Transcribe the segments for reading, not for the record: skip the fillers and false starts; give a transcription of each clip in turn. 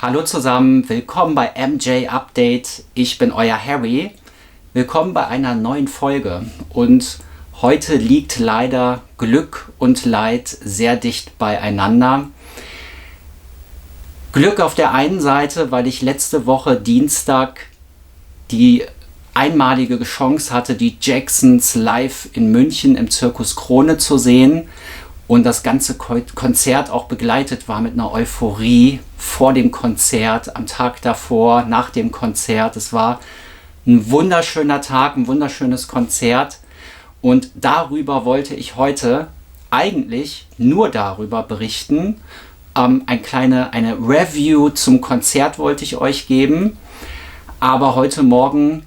Hallo zusammen, willkommen bei MJ Update. Ich bin euer Harry. Willkommen bei einer neuen Folge. Und heute liegt leider Glück und Leid sehr dicht beieinander. Glück auf der einen Seite, weil ich letzte Woche Dienstag die einmalige Chance hatte, die Jacksons live in München im Zirkus Krone zu sehen. Und das ganze Konzert auch begleitet war mit einer Euphorie vor dem Konzert, am Tag davor, nach dem Konzert. Es war ein wunderschöner Tag, ein wunderschönes Konzert. Und darüber wollte ich heute eigentlich nur darüber berichten. Eine Review zum Konzert wollte ich euch geben. Aber heute Morgen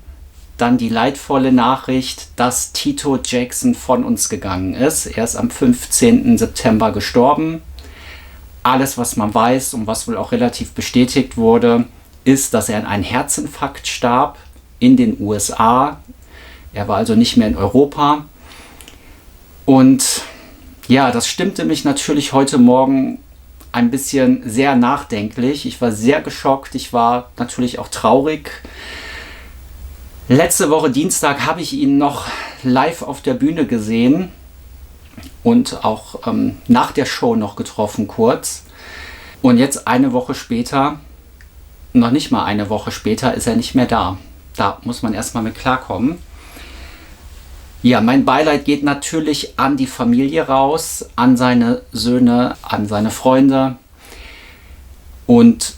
dann die leidvolle Nachricht, dass Tito Jackson von uns gegangen ist. Er ist am 15. September gestorben. Alles, was man weiß und was wohl auch relativ bestätigt wurde, ist, dass er an einem Herzinfarkt starb in den USA. Er war also nicht mehr in Europa. Und ja, das stimmte mich natürlich heute Morgen ein bisschen sehr nachdenklich. Ich war sehr geschockt. Ich war natürlich auch traurig. Letzte Woche Dienstag habe ich ihn noch live auf der Bühne gesehen und auch nach der Show noch getroffen kurz. Und jetzt eine Woche später, noch nicht mal eine Woche später, ist er nicht mehr da. Da muss man erstmal mit klarkommen. Ja, mein Beileid geht natürlich an die Familie raus, an seine Söhne, an seine Freunde. Und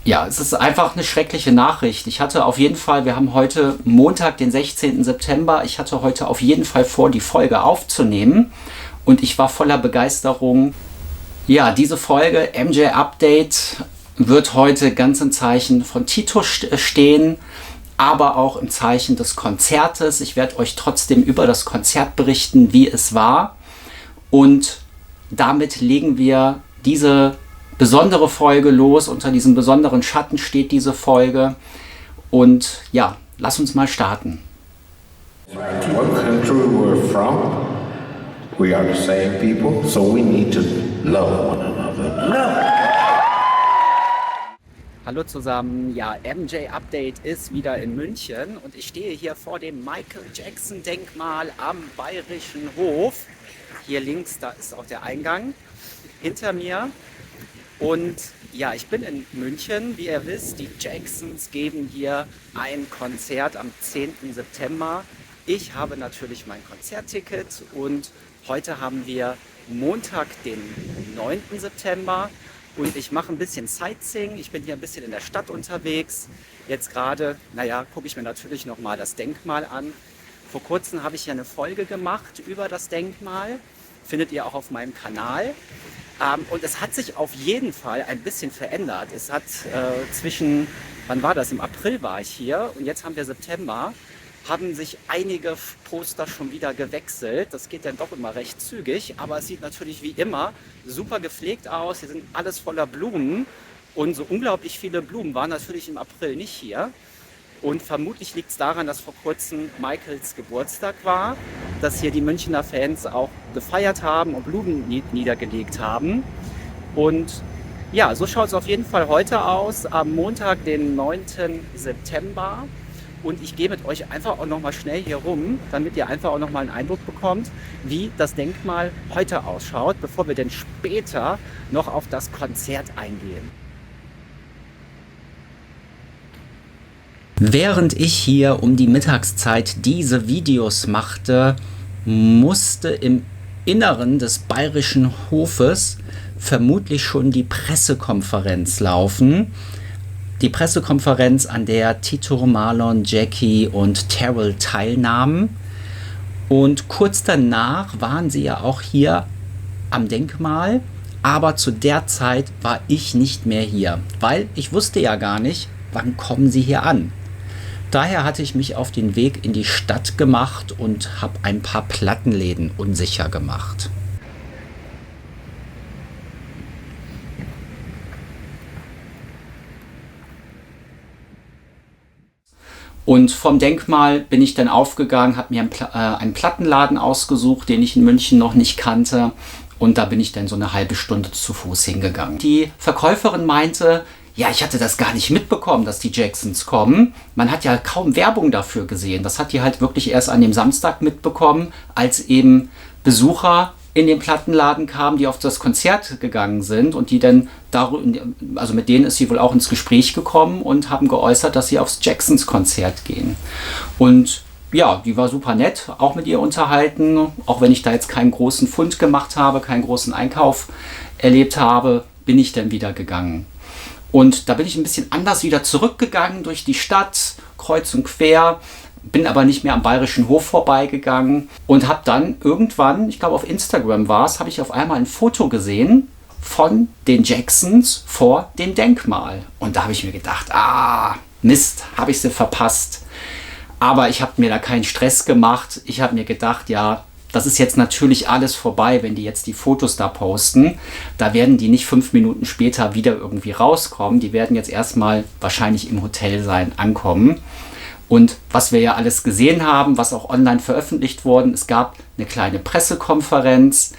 ja, es ist einfach eine schreckliche Nachricht. Ich hatte auf jeden Fall, wir haben heute Montag, den 16. September, ich hatte heute auf jeden Fall vor, die Folge aufzunehmen. Und ich war voller Begeisterung. Ja, diese Folge, MJ Update, wird heute ganz im Zeichen von Tito stehen, aber auch im Zeichen des Konzertes. Ich werde euch trotzdem über das Konzert berichten, wie es war. Und damit legen wir diese besondere Folge los. Unter diesem besonderen Schatten steht diese Folge. Und ja, lass uns mal starten. What country we're from, we are the same people, so we need to love one another. Love. Hallo zusammen, ja, MJ Update ist wieder in München und ich stehe hier vor dem Michael Jackson Denkmal am Bayerischen Hof. Hier links, da ist auch der Eingang hinter mir. Und ja, ich bin in München, wie ihr wisst, die Jacksons geben hier ein Konzert am 10. September. Ich habe natürlich mein Konzertticket und heute haben wir Montag, den 9. September und ich mache ein bisschen Sightseeing. Ich bin hier ein bisschen in der Stadt unterwegs. Jetzt gerade, gucke ich mir natürlich nochmal das Denkmal an. Vor kurzem habe ich ja eine Folge gemacht über das Denkmal. Findet ihr auch auf meinem Kanal. Und es hat sich auf jeden Fall ein bisschen verändert. Es hat wann war das? Im April war ich hier und jetzt haben wir September, haben sich einige Poster schon wieder gewechselt. Das geht dann doch immer recht zügig, aber es sieht natürlich wie immer super gepflegt aus. Hier sind alles voller Blumen und so unglaublich viele Blumen waren natürlich im April nicht hier. Und vermutlich liegt es daran, dass vor kurzem Michaels Geburtstag war, dass hier die Münchner Fans auch gefeiert haben und Blumen niedergelegt haben. Und ja, so schaut es auf jeden Fall heute aus, am Montag, den 9. September. Und ich gehe mit euch einfach auch nochmal schnell hier rum, damit ihr einfach auch nochmal einen Eindruck bekommt, wie das Denkmal heute ausschaut, bevor wir dann später noch auf das Konzert eingehen. Während ich hier um die Mittagszeit diese Videos machte, musste im Inneren des Bayerischen Hofes vermutlich schon die Pressekonferenz laufen. Die Pressekonferenz, an der Tito, Marlon, Jackie und Terrell teilnahmen. Und kurz danach waren sie ja auch hier am Denkmal, aber zu der Zeit war ich nicht mehr hier, weil ich wusste ja gar nicht, wann kommen sie hier an. Daher hatte ich mich auf den Weg in die Stadt gemacht und habe ein paar Plattenläden unsicher gemacht. Und vom Denkmal bin ich dann aufgegangen, habe mir einen Plattenladen ausgesucht, den ich in München noch nicht kannte. Und da bin ich dann so eine halbe Stunde zu Fuß hingegangen. Die Verkäuferin meinte, Ja, ich hatte das gar nicht mitbekommen, dass die Jacksons kommen. Man hat ja kaum Werbung dafür gesehen. Das hat die halt wirklich erst an dem Samstag mitbekommen, als eben Besucher in den Plattenladen kamen, die auf das Konzert gegangen sind und die dann also mit denen ist sie wohl auch ins Gespräch gekommen und haben geäußert, dass sie aufs Jacksons Konzert gehen. Und ja, die war super nett, auch mit ihr unterhalten, auch wenn ich da jetzt keinen großen Fund gemacht habe, keinen großen Einkauf erlebt habe, bin ich dann wieder gegangen. Und da bin ich ein bisschen anders wieder zurückgegangen durch die Stadt, kreuz und quer, bin aber nicht mehr am Bayerischen Hof vorbeigegangen und habe dann irgendwann, ich glaube auf Instagram war es, habe ich auf einmal ein Foto gesehen von den Jacksons vor dem Denkmal. Und da habe ich mir gedacht, Mist, habe ich sie verpasst. Aber ich habe mir da keinen Stress gemacht. Ich habe mir gedacht, ja, das ist jetzt natürlich alles vorbei, wenn die jetzt die Fotos da posten. Da werden die nicht 5 Minuten später wieder irgendwie rauskommen. Die werden jetzt erstmal wahrscheinlich im Hotel sein, ankommen. Und was wir ja alles gesehen haben, was auch online veröffentlicht wurde, es gab eine kleine Pressekonferenz.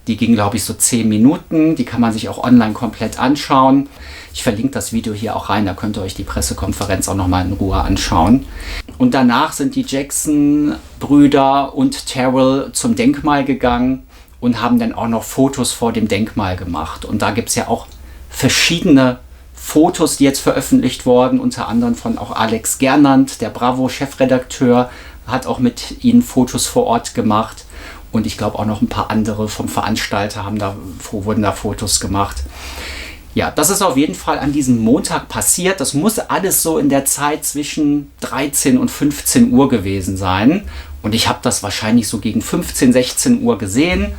Die ging, glaube ich, so 10 Minuten. Die kann man sich auch online komplett anschauen. Ich verlinke das Video hier auch rein, da könnt ihr euch die Pressekonferenz auch nochmal in Ruhe anschauen. Und danach sind die Jackson-Brüder und Terrell zum Denkmal gegangen und haben dann auch noch Fotos vor dem Denkmal gemacht. Und da gibt es ja auch verschiedene Fotos, die jetzt veröffentlicht wurden, unter anderem von auch Alex Gernand, der Bravo-Chefredakteur, hat auch mit ihnen Fotos vor Ort gemacht. Und ich glaube auch noch ein paar andere vom Veranstalter wurden da Fotos gemacht. Ja, das ist auf jeden Fall an diesem Montag passiert. Das muss alles so in der Zeit zwischen 13 und 15 Uhr gewesen sein. Und ich habe das wahrscheinlich so gegen 15, 16 Uhr gesehen.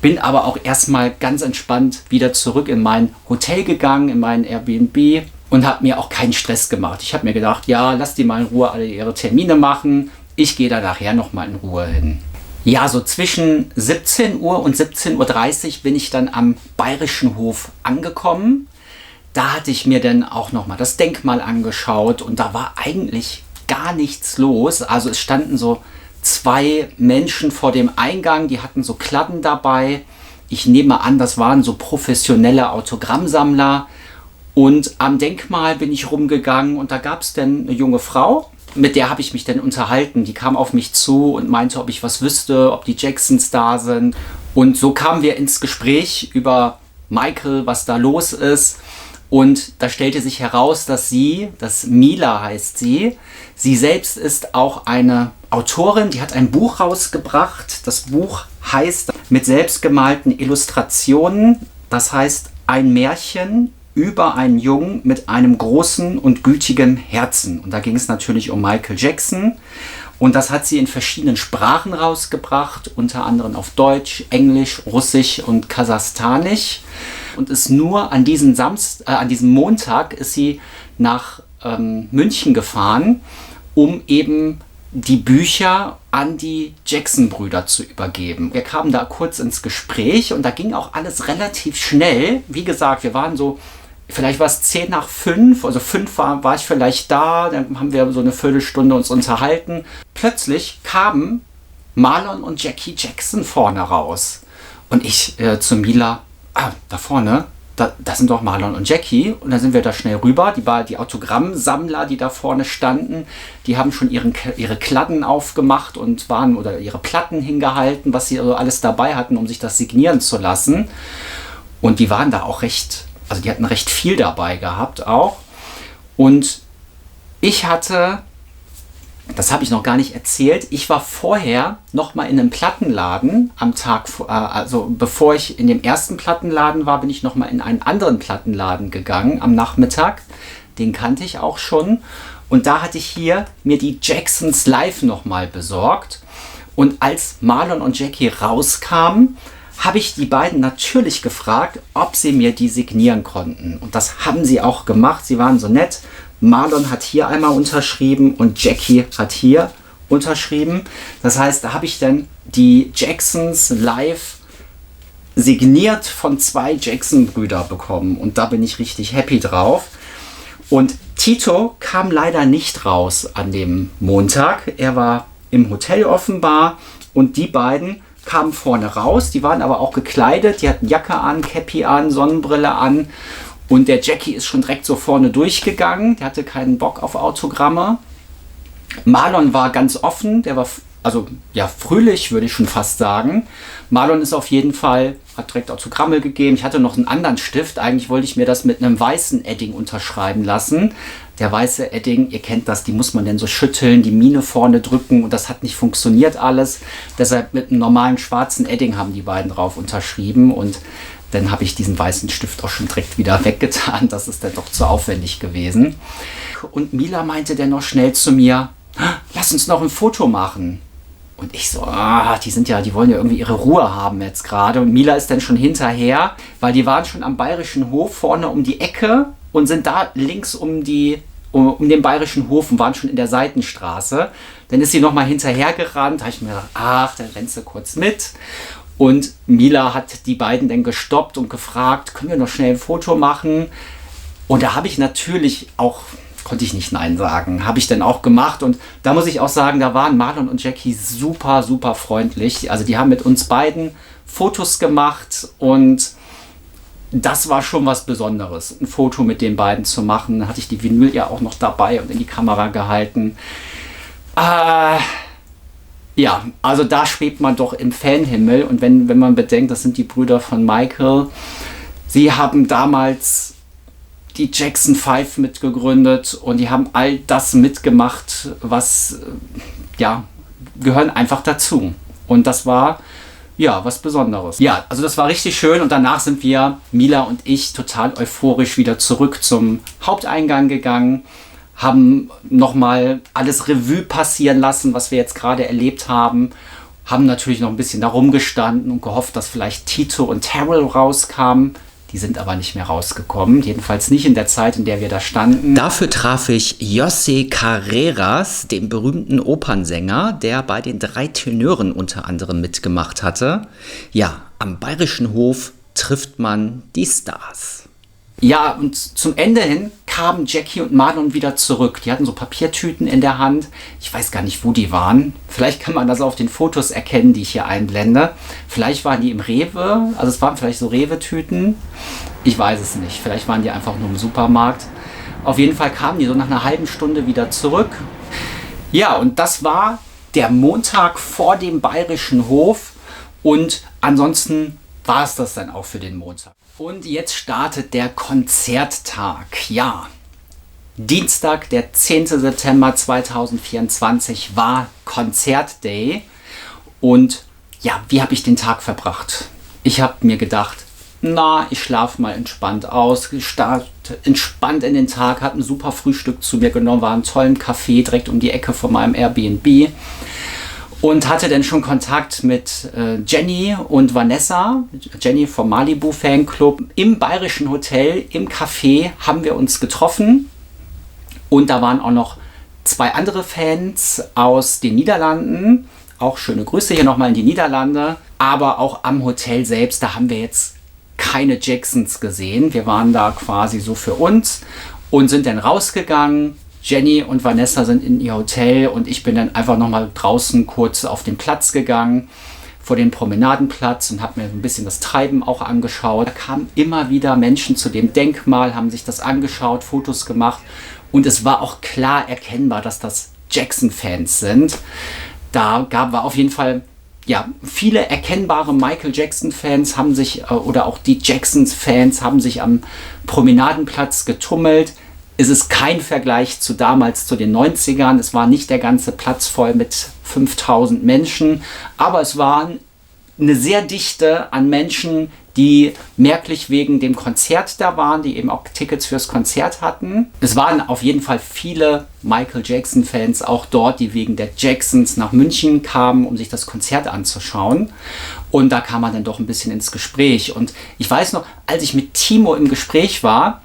Bin aber auch erstmal ganz entspannt wieder zurück in mein Hotel gegangen, in mein Airbnb und habe mir auch keinen Stress gemacht. Ich habe mir gedacht, ja, lass die mal in Ruhe alle ihre Termine machen. Ich gehe da nachher nochmal in Ruhe hin. Ja, so zwischen 17 Uhr und 17.30 Uhr bin ich dann am Bayerischen Hof angekommen. Da hatte ich mir dann auch nochmal das Denkmal angeschaut und da war eigentlich gar nichts los. Also es standen so 2 Menschen vor dem Eingang, die hatten so Kladden dabei. Ich nehme an, das waren so professionelle Autogrammsammler. Und am Denkmal bin ich rumgegangen und da gab es dann eine junge Frau, mit der habe ich mich dann unterhalten. Die kam auf mich zu und meinte, ob ich was wüsste, ob die Jacksons da sind. Und so kamen wir ins Gespräch über Michael, was da los ist. Und da stellte sich heraus, dass Mila heißt sie selbst ist auch eine Autorin, die hat ein Buch rausgebracht. Das Buch heißt mit selbstgemalten Illustrationen, das heißt ein Märchen über einen Jungen mit einem großen und gütigen Herzen. Und da ging es natürlich um Michael Jackson. Und das hat sie in verschiedenen Sprachen rausgebracht, unter anderem auf Deutsch, Englisch, Russisch und Kasachstanisch. Und ist nur an diesem Montag ist sie nach München gefahren, um eben die Bücher an die Jackson-Brüder zu übergeben. Wir kamen da kurz ins Gespräch und da ging auch alles relativ schnell. Wie gesagt, wir waren so, vielleicht war es 10 nach 5, also 5 war ich vielleicht da, dann haben wir so eine Viertelstunde uns unterhalten. Plötzlich kamen Marlon und Jackie Jackson vorne raus. Und ich zu Mila, da vorne, das sind doch Marlon und Jackie. Und dann sind wir da schnell rüber. Die Autogrammsammler, die da vorne standen, die haben schon ihre Kladden aufgemacht und oder ihre Platten hingehalten, was sie also alles dabei hatten, um sich das signieren zu lassen. Und die waren da auch die hatten recht viel dabei gehabt auch. Und ich hatte, das habe ich noch gar nicht erzählt, ich war vorher noch mal in einem Plattenladen am Tag, also bevor ich in dem ersten Plattenladen war, bin ich noch mal in einen anderen Plattenladen gegangen am Nachmittag. Den kannte ich auch schon. Und da hatte ich hier mir die Jacksons live noch mal besorgt. Und als Marlon und Jackie rauskamen, habe ich die beiden natürlich gefragt, ob sie mir die signieren konnten. Und das haben sie auch gemacht. Sie waren so nett. Marlon hat hier einmal unterschrieben und Jackie hat hier unterschrieben. Das heißt, da habe ich dann die Jacksons live signiert von 2 Jackson-Brüder bekommen. Und da bin ich richtig happy drauf. Und Tito kam leider nicht raus an dem Montag. Er war im Hotel offenbar und die beiden kamen vorne raus. Die waren aber auch gekleidet. Die hatten Jacke an, Cappy an, Sonnenbrille an. Und der Jackie ist schon direkt so vorne durchgegangen. Der hatte keinen Bock auf Autogramme. Marlon war ganz offen. Der war, also ja, fröhlich, würde ich schon fast sagen. Marlon ist auf jeden Fall, hat direkt Autogramme gegeben. Ich hatte noch einen anderen Stift. Eigentlich wollte ich mir das mit einem weißen Edding unterschreiben lassen. Der weiße Edding, ihr kennt das, die muss man dann so schütteln, die Mine vorne drücken und das hat nicht funktioniert alles. Deshalb mit einem normalen schwarzen Edding haben die beiden drauf unterschrieben und dann habe ich diesen weißen Stift auch schon direkt wieder weggetan. Das ist dann doch zu aufwendig gewesen. Und Mila meinte dann noch schnell zu mir, lass uns noch ein Foto machen. Und ich so, die wollen ja irgendwie ihre Ruhe haben jetzt gerade. Und Mila ist dann schon hinterher, weil die waren schon am Bayerischen Hof vorne um die Ecke und sind da links um den Bayerischen Hof und waren schon in der Seitenstraße. Dann ist sie nochmal hinterher gerannt. Da habe ich mir gedacht, dann rennst du kurz mit. Und Mila hat die beiden dann gestoppt und gefragt, können wir noch schnell ein Foto machen? Und da habe ich natürlich auch, konnte ich nicht Nein sagen, habe ich dann auch gemacht. Und da muss ich auch sagen, da waren Marlon und Jackie super, super freundlich. Also die haben mit uns beiden Fotos gemacht und das war schon was Besonderes, ein Foto mit den beiden zu machen. Da hatte ich die Vinyl ja auch noch dabei und in die Kamera gehalten. Ja, also da schwebt man doch im Fanhimmel. Und wenn man bedenkt, das sind die Brüder von Michael. Sie haben damals die Jackson 5 mitgegründet und die haben all das mitgemacht, was, ja, gehören einfach dazu. Und das war, ja, was Besonderes. Ja, also das war richtig schön und danach sind wir, Mila und ich, total euphorisch wieder zurück zum Haupteingang gegangen, haben nochmal alles Revue passieren lassen, was wir jetzt gerade erlebt haben, haben natürlich noch ein bisschen da rumgestanden und gehofft, dass vielleicht Tito und Terrell rauskamen. Die sind aber nicht mehr rausgekommen, jedenfalls nicht in der Zeit, in der wir da standen. Dafür traf ich José Carreras, den berühmten Opernsänger, der bei den 3 Tenören unter anderem mitgemacht hatte. Ja, am Bayerischen Hof trifft man die Stars. Ja, und zum Ende hin kamen Jackie und Marlon wieder zurück. Die hatten so Papiertüten in der Hand. Ich weiß gar nicht, wo die waren. Vielleicht kann man das auf den Fotos erkennen, die ich hier einblende. Vielleicht waren die im Rewe. Also es waren vielleicht so Rewe-Tüten. Ich weiß es nicht. Vielleicht waren die einfach nur im Supermarkt. Auf jeden Fall kamen die so nach einer halben Stunde wieder zurück. Ja, und das war der Montag vor dem Bayerischen Hof. Und ansonsten war es das dann auch für den Montag. Und jetzt startet der Konzerttag. Ja, Dienstag, der 10. September 2024 war Konzertday. Und ja, wie habe ich den Tag verbracht? Ich habe mir gedacht, ich schlafe mal entspannt aus, starte entspannt in den Tag, habe ein super Frühstück zu mir genommen, war einen tollen Café direkt um die Ecke von meinem Airbnb. Und hatte dann schon Kontakt mit Jenny und Vanessa, Jenny vom Malibu Fanclub. Im Bayerischen Hotel, im Café haben wir uns getroffen. Und da waren auch noch 2 andere Fans aus den Niederlanden. Auch schöne Grüße hier nochmal in die Niederlande. Aber auch am Hotel selbst, da haben wir jetzt keine Jacksons gesehen. Wir waren da quasi so für uns und sind dann rausgegangen. Jenny und Vanessa sind in ihr Hotel und ich bin dann einfach nochmal draußen kurz auf den Platz gegangen, vor den Promenadenplatz und habe mir ein bisschen das Treiben auch angeschaut. Da kamen immer wieder Menschen zu dem Denkmal, haben sich das angeschaut, Fotos gemacht und es war auch klar erkennbar, dass das Jackson-Fans sind. Da war auf jeden Fall, ja, viele erkennbare Michael Jackson-Fans haben sich, oder auch die Jacksons-Fans haben sich am Promenadenplatz getummelt. Es ist kein Vergleich zu damals, zu den 90ern. Es war nicht der ganze Platz voll mit 5000 Menschen, aber es war eine sehr Dichte an Menschen, die merklich wegen dem Konzert da waren, die eben auch Tickets fürs Konzert hatten. Es waren auf jeden Fall viele Michael Jackson-Fans auch dort, die wegen der Jacksons nach München kamen, um sich das Konzert anzuschauen. Und da kam man dann doch ein bisschen ins Gespräch. Und ich weiß noch, als ich mit Timo im Gespräch war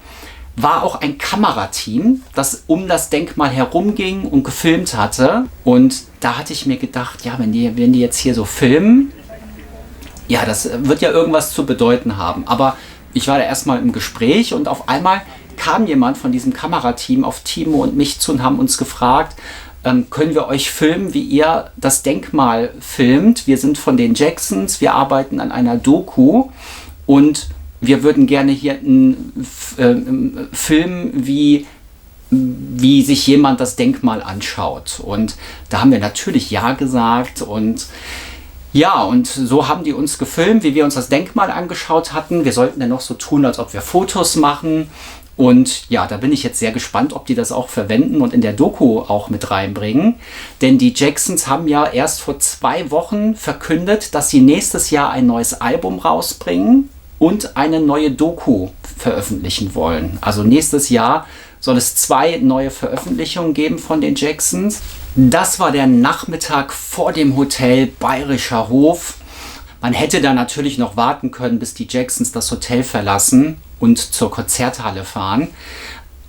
auch ein Kamerateam, das um das Denkmal herumging und gefilmt hatte. Und da hatte ich mir gedacht, ja, wenn die jetzt hier so filmen, ja, das wird ja irgendwas zu bedeuten haben. Aber ich war da erstmal im Gespräch und auf einmal kam jemand von diesem Kamerateam auf Timo und mich zu und haben uns gefragt, können wir euch filmen, wie ihr das Denkmal filmt? Wir sind von den Jacksons, wir arbeiten an einer Doku und wir würden gerne hier einen Film, wie sich jemand das Denkmal anschaut. Und da haben wir natürlich ja gesagt und ja, und so haben die uns gefilmt, wie wir uns das Denkmal angeschaut hatten. Wir sollten dann noch so tun, als ob wir Fotos machen. Und ja, da bin ich jetzt sehr gespannt, ob die das auch verwenden und in der Doku auch mit reinbringen. Denn die Jacksons haben ja erst vor 2 Wochen verkündet, dass sie nächstes Jahr ein neues Album rausbringen und eine neue Doku veröffentlichen wollen. Also nächstes Jahr soll es 2 neue Veröffentlichungen geben von den Jacksons. Das war der Nachmittag vor dem Hotel Bayerischer Hof. Man hätte da natürlich noch warten können, bis die Jacksons das Hotel verlassen und zur Konzerthalle fahren.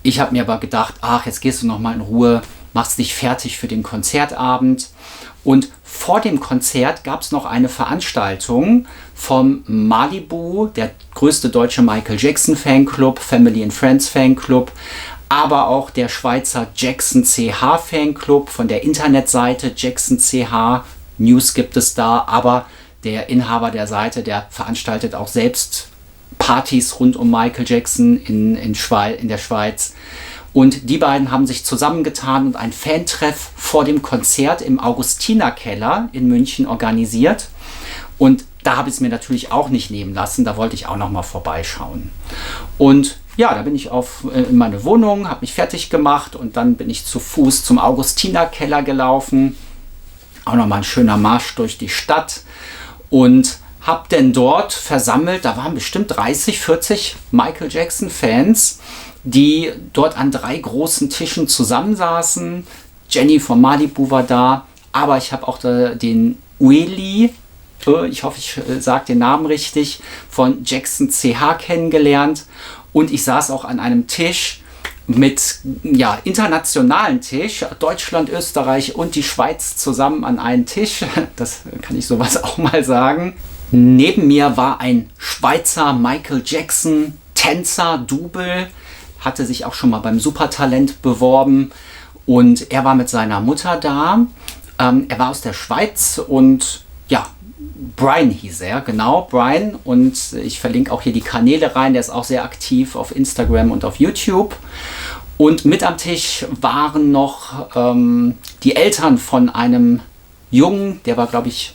Ich habe mir aber gedacht, ach, jetzt gehst du noch mal in Ruhe, machst dich fertig für den Konzertabend. Und vor dem Konzert gab es noch eine Veranstaltung vom Malibu, der größte deutsche Michael Jackson Fanclub, Family and Friends Fanclub, aber auch der Schweizer Jackson CH Fanclub von der Internetseite Jackson CH. News gibt es da, aber der Inhaber der Seite, der veranstaltet auch selbst Partys rund um Michael Jackson in der Schweiz. Und die beiden haben sich zusammengetan und ein Fantreff vor dem Konzert im Augustinerkeller in München organisiert. Und da habe ich es mir natürlich auch nicht nehmen lassen. Da wollte ich auch noch mal vorbeischauen. Und ja, da bin ich in meine Wohnung, habe mich fertig gemacht und dann bin ich zu Fuß zum Augustinerkeller gelaufen. Auch nochmal ein schöner Marsch durch die Stadt und habe denn dort versammelt, da waren bestimmt 30, 40 Michael Jackson Fans, die dort an 3 großen Tischen zusammensaßen. Jenny von Malibu war da, aber ich habe auch den Ueli, ich hoffe, ich sage den Namen richtig, von Jackson CH kennengelernt. Und ich saß auch an einem Tisch mit internationalen Tisch, Deutschland, Österreich und die Schweiz zusammen an einen Tisch. Das kann ich sowas auch mal sagen. Neben mir war ein Schweizer Michael Jackson Tänzer, Double, hatte sich auch schon mal beim Supertalent beworben und er war mit seiner Mutter da. Er war aus der Schweiz und ja, Brian hieß er, genau, Brian. Und ich verlinke auch hier die Kanäle rein, der ist auch sehr aktiv auf Instagram und auf YouTube. Und mit am Tisch waren noch die Eltern von einem Jungen, der war, glaube ich,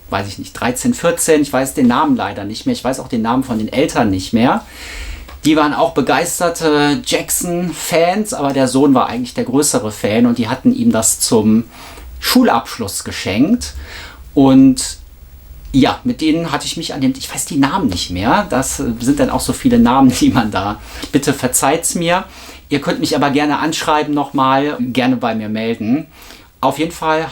weiß ich nicht, 13, 14, ich weiß den Namen leider nicht mehr, ich weiß auch den Namen von den Eltern nicht mehr. Die waren auch begeisterte Jackson-Fans, aber der Sohn war eigentlich der größere Fan und die hatten ihm das zum Schulabschluss geschenkt. Und ja, mit denen hatte ich mich ich weiß die Namen nicht mehr, das sind dann auch so viele Namen, die man da, bitte verzeiht's mir. Ihr könnt mich aber gerne anschreiben nochmal, gerne bei mir melden. Auf jeden Fall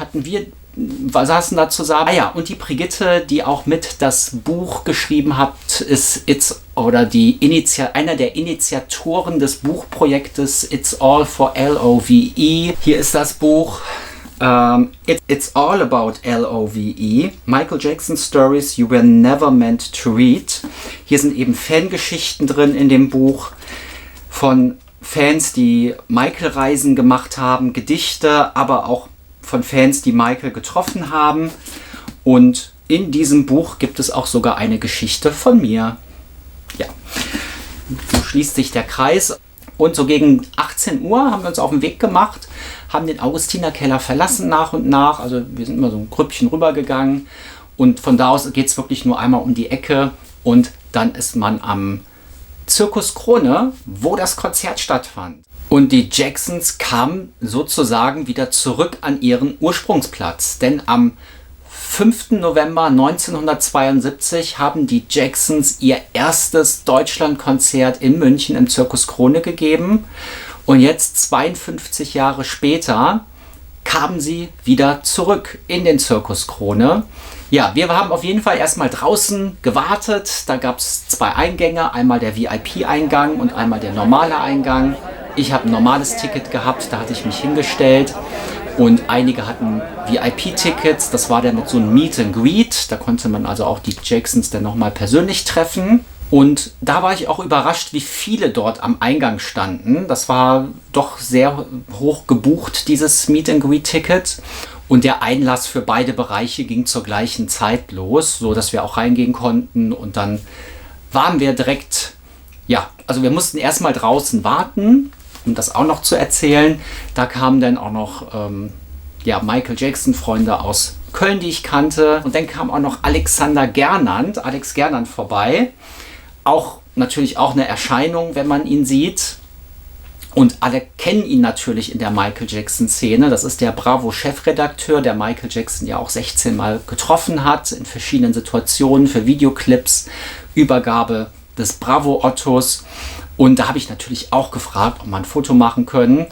saßen da zusammen. Ah ja, und die Brigitte, die auch mit das Buch geschrieben hat, ist einer der Initiatoren des Buchprojektes It's All for Love. Hier ist das Buch. It's All About Love. Michael Jackson Stories You Were Never Meant to Read. Hier sind eben Fangeschichten drin in dem Buch von Fans, die Michael-Reisen gemacht haben, Gedichte, aber auch von Fans, die Michael getroffen haben. Und in diesem Buch gibt es auch sogar eine Geschichte von mir. Ja, so schließt sich der Kreis. Und so gegen 18 Uhr haben wir uns auf den Weg gemacht, haben den Augustinerkeller verlassen nach und nach. Also wir sind immer so ein Grüppchen rübergegangen. Und von da aus geht es wirklich nur einmal um die Ecke. Und dann ist man am Zirkus Krone, wo das Konzert stattfand. Und die Jacksons kamen sozusagen wieder zurück an ihren Ursprungsplatz. Denn am 5. November 1972 haben die Jacksons ihr erstes Deutschlandkonzert in München im Zirkus Krone gegeben. Und jetzt, 52 Jahre später, kamen sie wieder zurück in den Zirkus Krone. Ja, wir haben auf jeden Fall erstmal draußen gewartet. Da gab es 2 Eingänge, einmal der VIP-Eingang und einmal der normale Eingang. Ich habe ein normales Ticket gehabt, da hatte ich mich hingestellt und einige hatten VIP-Tickets, das war dann mit so einem Meet and Greet, da konnte man also auch die Jacksons dann nochmal persönlich treffen und da war ich auch überrascht, wie viele dort am Eingang standen. Das war doch sehr hoch gebucht, dieses Meet and Greet-Ticket und der Einlass für beide Bereiche ging zur gleichen Zeit los, so dass wir auch reingehen konnten und dann waren wir direkt, ja, also wir mussten erstmal draußen warten, um das auch noch zu erzählen. Da kamen dann auch noch ja, Michael Jackson Freunde aus Köln, die ich kannte. Und dann kam auch noch Alex Gernand vorbei. Natürlich auch eine Erscheinung, wenn man ihn sieht. Und alle kennen ihn natürlich in der Michael Jackson-Szene. Das ist der Bravo-Chefredakteur, der Michael Jackson ja auch 16 Mal getroffen hat, in verschiedenen Situationen für Videoclips, Übergabe des Bravo-Ottos. Und da habe ich natürlich auch gefragt, ob wir ein Foto machen können.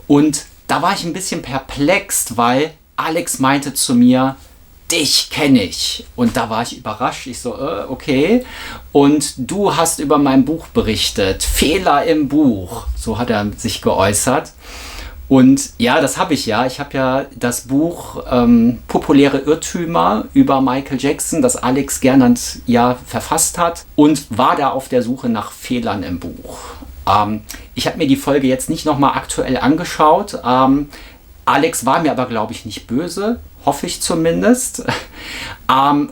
Und da war ich ein bisschen perplex, weil Alex meinte zu mir, dich kenne ich. Und da war ich überrascht. Ich so, okay. Und du hast über mein Buch berichtet. Fehler im Buch. So hat er sich geäußert. Und ja, das habe ich ja. Ich habe ja das Buch Populäre Irrtümer über Michael Jackson, das Alex Gernand ja verfasst hat, und war da auf der Suche nach Fehlern im Buch. Ich habe mir die Folge jetzt nicht nochmal aktuell angeschaut. Alex war mir aber, glaube ich, nicht böse. Hoffe ich zumindest.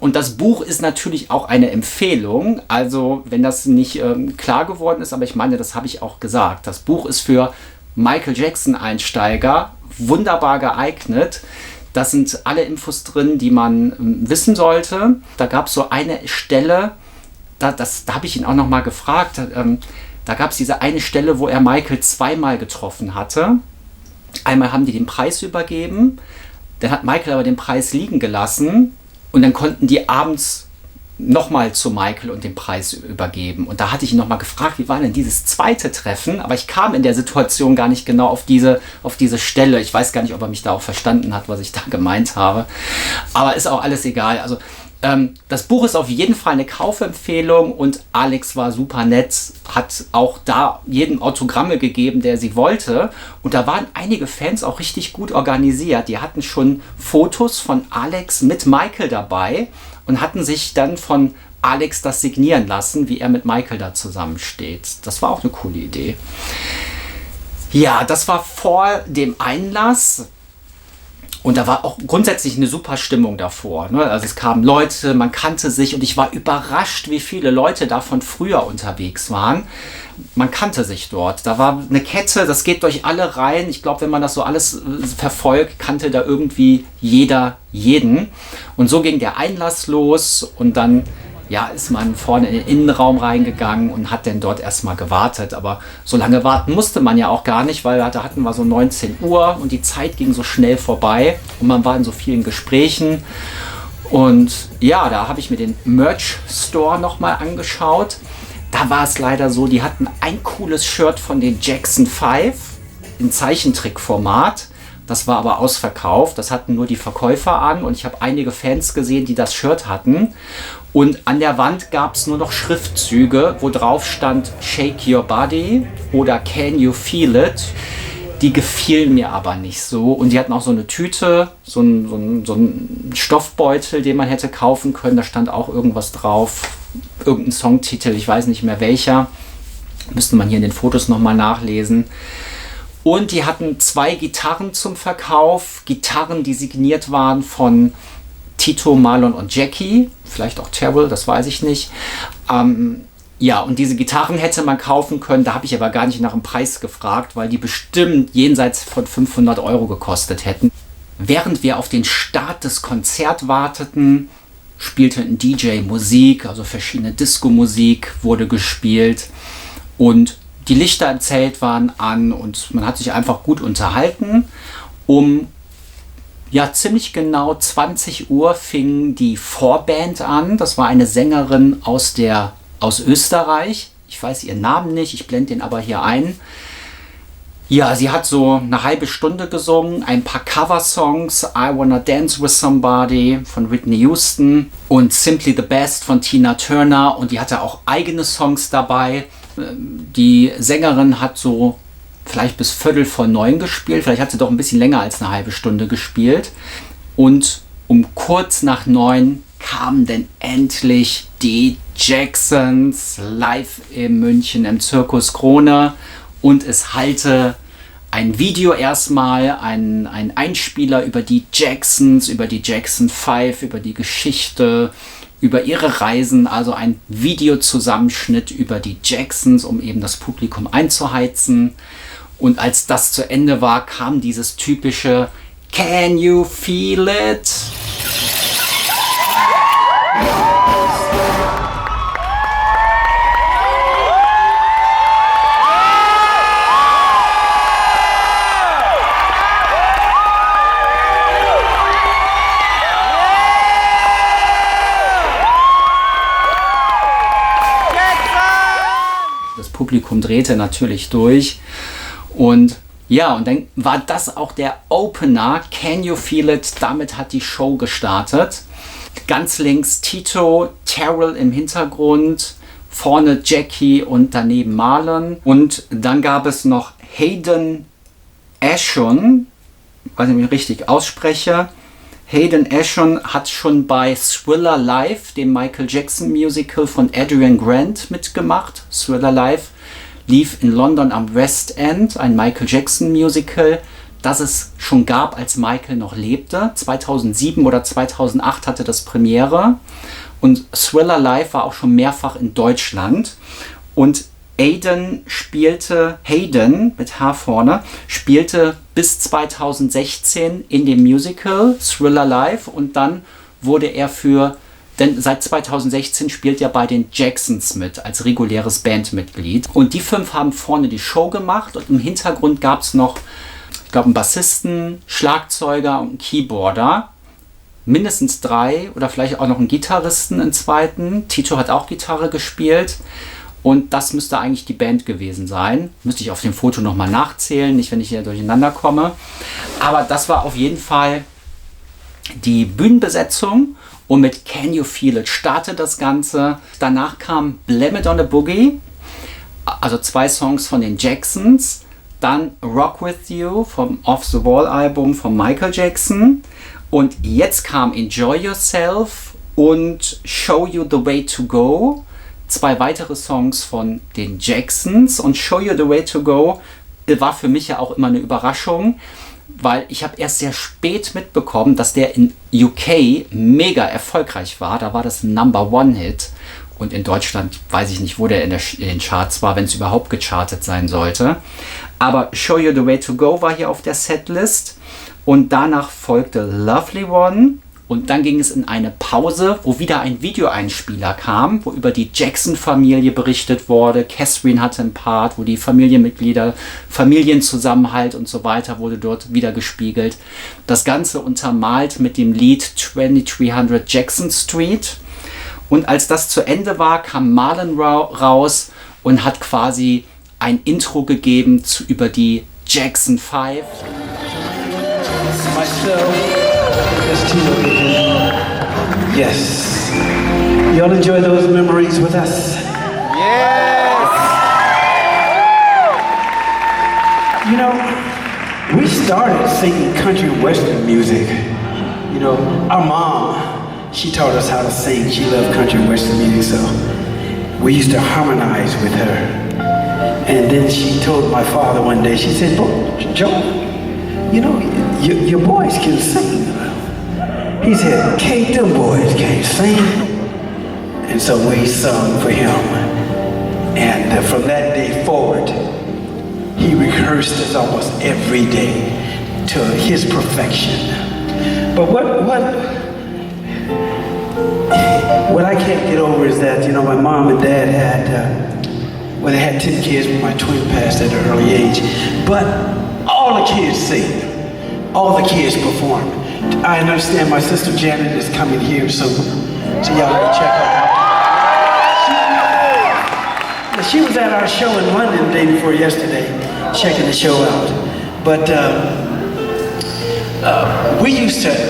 Und das Buch ist natürlich auch eine Empfehlung. Also, wenn das nicht klar geworden ist, aber ich meine, das habe ich auch gesagt. Das Buch ist für Michael Jackson-Einsteiger wunderbar geeignet. Da sind alle Infos drin, die man wissen sollte. Da gab es so eine Stelle, da habe ich ihn auch nochmal gefragt. Da gab es diese eine Stelle, wo er Michael zweimal getroffen hatte. Einmal haben die den Preis übergeben. Dann hat Michael aber den Preis liegen gelassen und dann konnten die abends nochmal zu Michael und den Preis übergeben. Und da hatte ich ihn nochmal gefragt, wie war denn dieses zweite Treffen? Aber ich kam in der Situation gar nicht genau auf diese Stelle. Ich weiß gar nicht, ob er mich da auch verstanden hat, was ich da gemeint habe. Aber ist auch alles egal. Also das Buch ist auf jeden Fall eine Kaufempfehlung und Alex war super nett, hat auch da jedem Autogramme gegeben, der sie wollte. Und da waren einige Fans auch richtig gut organisiert. Die hatten schon Fotos von Alex mit Michael dabei und hatten sich dann von Alex das signieren lassen, wie er mit Michael da zusammensteht. Das war auch eine coole Idee. Ja, das war vor dem Einlass. Und da war auch grundsätzlich eine super Stimmung davor. Ne? Also es kamen Leute, man kannte sich und ich war überrascht, wie viele Leute da von früher unterwegs waren. Man kannte sich dort. Da war eine Kette, das geht durch alle Reihen. Ich glaube, wenn man das so alles verfolgt, kannte da irgendwie jeder jeden. Und so ging der Einlass los und dann ist man vorne in den Innenraum reingegangen und hat dann dort erstmal gewartet. Aber so lange warten musste man ja auch gar nicht, weil da hatten wir so 19 Uhr und die Zeit ging so schnell vorbei und man war in so vielen Gesprächen. Und ja, da habe ich mir den Merch-Store nochmal angeschaut. Da war es leider so, die hatten ein cooles Shirt von den Jackson 5 in Zeichentrickformat. Das war aber ausverkauft. Das hatten nur die Verkäufer an und ich habe einige Fans gesehen, die das Shirt hatten. Und an der Wand gab es nur noch Schriftzüge, wo drauf stand Shake Your Body oder Can You Feel It. Die gefielen mir aber nicht so. Und die hatten auch so eine Tüte, so einen Stoffbeutel, den man hätte kaufen können. Da stand auch irgendwas drauf, irgendein Songtitel, ich weiß nicht mehr welcher. Müsste man hier in den Fotos nochmal nachlesen. Und die hatten 2 Gitarren zum Verkauf. Gitarren, die signiert waren von Tito, Marlon und Jackie. Vielleicht auch Terrell, das weiß ich nicht. Ja, und diese Gitarren hätte man kaufen können. Da habe ich aber gar nicht nach dem Preis gefragt, weil die bestimmt jenseits von 500 € gekostet hätten. Während wir auf den Start des Konzerts warteten, spielte ein DJ Musik, also verschiedene Disco-Musik wurde gespielt. Und die Lichter im Zelt waren an und man hat sich einfach gut unterhalten. Ziemlich genau 20 Uhr fing die Vorband an. Das war eine Sängerin aus Österreich. Ich weiß ihren Namen nicht, ich blende den aber hier ein. Ja, sie hat so eine halbe Stunde gesungen, ein paar Coversongs, I Wanna Dance With Somebody von Whitney Houston und Simply the Best von Tina Turner, und die hatte auch eigene Songs dabei. Die Sängerin hat so vielleicht bis 8:45 gespielt, vielleicht hat sie doch ein bisschen länger als eine halbe Stunde gespielt. Und um kurz nach 9 kamen dann endlich die Jacksons live in München im Zirkus Krone, und es hallte ein Video erstmal, ein Einspieler über die Jacksons, über die Jackson 5, über die Geschichte, über ihre Reisen, also ein Videozusammenschnitt über die Jacksons, um eben das Publikum einzuheizen. Und als das zu Ende war, kam dieses typische Can you feel it? Das Publikum drehte natürlich durch und ja, und dann war das auch der Opener, Can You Feel It? Damit hat die Show gestartet. Ganz links Tito, Terrell im Hintergrund, vorne Jackie und daneben Marlon. Und dann gab es noch Hayden Ashon, weiß nicht, wie ich richtig ausspreche. Hayden Ashon hat schon bei Thriller Live, dem Michael Jackson Musical von Adrian Grant, mitgemacht. Thriller Live lief in London am West End, ein Michael Jackson Musical, das es schon gab, als Michael noch lebte. 2007 oder 2008 hatte das Premiere. Und Thriller Live war auch schon mehrfach in Deutschland. Und Hayden mit H vorne, spielte bis 2016 in dem Musical Thriller Live und dann wurde er denn seit 2016 spielt er bei den Jacksons mit, als reguläres Bandmitglied. Und die 5 haben vorne die Show gemacht und im Hintergrund gab es noch, ich glaube, einen Bassisten, Schlagzeuger und einen Keyboarder. Mindestens 3 oder vielleicht auch noch einen Gitarristen, einen zweiten. Tito hat auch Gitarre gespielt. Und das müsste eigentlich die Band gewesen sein. Müsste ich auf dem Foto nochmal nachzählen, nicht wenn ich hier durcheinander komme. Aber das war auf jeden Fall die Bühnenbesetzung. Und mit Can You Feel It startet das Ganze. Danach kam Blame It on a Boogie, also 2 Songs von den Jacksons. Dann Rock With You vom Off the Wall Album von Michael Jackson. Und jetzt kam Enjoy Yourself und Show You the Way to Go. 2 weitere Songs von den Jacksons. Und Show You the Way to Go war für mich ja auch immer eine Überraschung, weil ich habe erst sehr spät mitbekommen, dass der in UK mega erfolgreich war. Da war das ein Number-One-Hit. Und in Deutschland weiß ich nicht, wo der in den Charts war, wenn es überhaupt gechartet sein sollte. Aber Show You the Way to Go war hier auf der Setlist. Und danach folgte Lovely One. Und dann ging es in eine Pause, wo wieder ein Videoeinspieler kam, wo über die Jackson-Familie berichtet wurde. Catherine hatte einen Part, wo die Familienmitglieder, Familienzusammenhalt und so weiter wurde dort wieder gespiegelt. Das Ganze untermalt mit dem Lied 2300 Jackson Street. Und als das zu Ende war, kam Marlon raus und hat quasi ein Intro gegeben über die Jackson 5. Yes. You all enjoy those memories with us? Yes! You know, we started singing country and western music. You know, our mom, she taught us how to sing. She loved country and western music, so we used to harmonize with her. And then she told my father one day, she said, Joe, you know, your boys can sing. He said, Kate, them boys can't sing. And so we sung for him. And from that day forward, he rehearsed us almost every day to his perfection. But what I can't get over is that, you know, my mom and dad had, they had 10 kids, but my twin passed at an early age. But all the kids sing. All the kids perform. I understand my sister Janet is coming here soon, so y'all gotta check her out. She was at our show in London the day before yesterday, checking the show out. But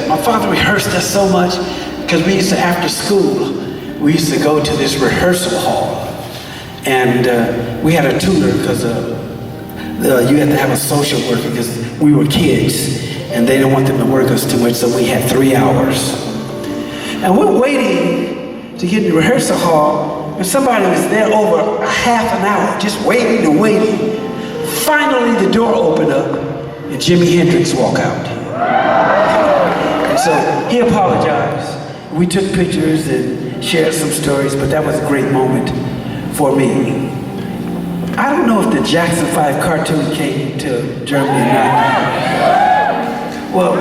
my father rehearsed us so much, because we used to, after school, we used to go to this rehearsal hall. And we had a tutor, because you had to have a social worker, because we were kids. And they didn't want them to work us too much, so we had 3 hours. And we're waiting to get in the rehearsal hall, and somebody was there over a half an hour, just waiting and waiting. Finally, the door opened up, and Jimi Hendrix walked out. And so he apologized. We took pictures, and shared some stories, but that was a great moment for me. I don't know if the Jackson 5 cartoon came to Germany or not. Well,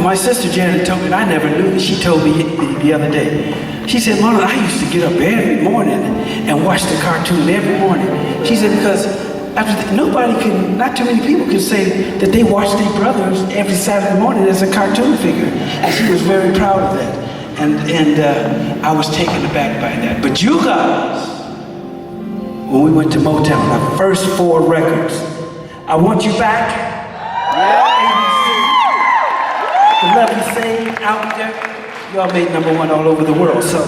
my sister Janet told me, and I never knew this. She told me the other day. She said, Marlon, I used to get up every morning and watch the cartoon every morning. She said, because not too many people can say that they watch their brothers every Saturday morning as a cartoon figure. And she was very proud of that. And I was taken aback by that. But you guys, when we went to Motown, our first 4 records, I Want You Back, ABC, The Love You Say, Out There, y'all made #1 all over the world. So,